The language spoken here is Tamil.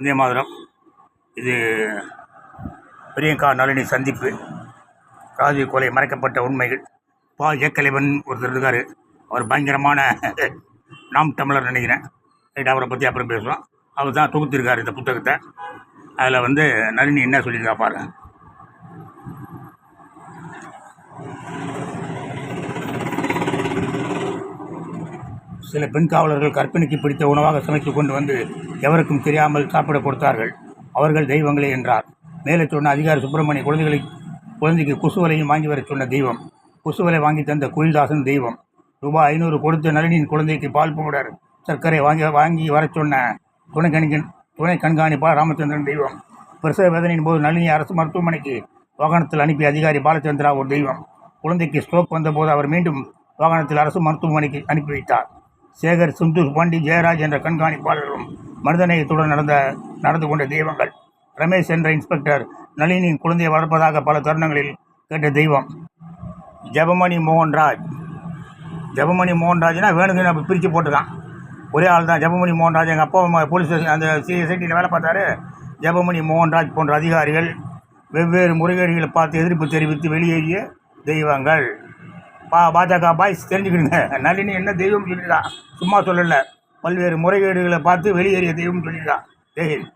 வந்தே மாதரம். இது பிரியங்கா நளினி சந்திப்பு. ராஜீவ் கொலை மறைக்கப்பட்ட உண்மைகள். ஏக்கலைவன் ஒருத்தர் இருக்கார். அவர் பயங்கரமான நாம் தமிழர் நினைக்கிறேன். ரைட், அவரை பற்றி அப்புறம் பேசுவோம். அவர் தான் தொகுத்திருக்கார் இந்த புத்தகத்தை. அதில் நளினி என்ன சொல்லியிருக்கா பாருங்க. சில பெண் காவலர்கள் கற்பிணிக்கு பிடித்த உணவாக சமைத்து கொண்டு வந்து எவருக்கும் தெரியாமல் சாப்பிட கொடுத்தார்கள். அவர்கள் தெய்வங்களே என்றார். மேலே சொன்ன அதிகாரி சுப்பிரமணிய குழந்தைக்கு குசுவலையும் வாங்கி வர சொன்ன தெய்வம். குசுவலை வாங்கி தந்த குயில்தாசன் தெய்வம். ரூபாய் 500 கொடுத்த நளினியின் குழந்தைக்கு பால் பவுடர் சர்க்கரை வாங்கி வர சொன்ன துணை கண்காணிப்பாளர் ராமச்சந்திரன் தெய்வம். பிரசவ வேதனையின் போது நளினி அரசு மருத்துவமனைக்கு வாகனத்தில் அனுப்பிய அதிகாரி பாலச்சந்திரா ஒரு தெய்வம். குழந்தைக்கு ஸ்ட்ரோக் வந்தபோது அவர் மீண்டும் வாகனத்தில் அரசு மருத்துவமனைக்கு அனுப்பி வைத்தார். சேகர், சிந்து, பாண்டி, ஜெயராஜ் என்ற கண்காணிப்பாளர்களும் மனிதநேயத்துடன் நடந்து கொண்ட தெய்வங்கள். ரமேஷ் என்ற இன்ஸ்பெக்டர் நளினியின் குழந்தையை வளர்ப்பதாக பல தருணங்களில் கேட்ட தெய்வம். ஜெபமணி மோகன்ராஜ். ஜெபமணி மோகன்ராஜ்னா வேணுங்க அப்போ பிரித்து போட்டுக்கான். ஒரே ஆள் தான் ஜெபமணி மோகன்ராஜ். எங்கள் அப்பா போலீஸ் ஸ்டேஷன் அந்த சிஐடியில் வேலை பார்த்தாரு. ஜெபமணி மோகன்ராஜ் போன்ற அதிகாரிகள் வெவ்வேறு முறைகேடுகளை பார்த்து எதிர்ப்பு தெரிவித்து வெளியேறிய தெய்வங்கள். பாஜக பாய்ஸ் தெரிஞ்சுக்கிடுங்க. நளினி என்ன தெய்வம் சொல்லியிருக்கா, சும்மா சொல்லலை. பல்வேறு முறைகேடுகளை பார்த்து வெளியேறிய தெய்வம் சொல்லியிருக்கா. ஜெயஹிந்த்.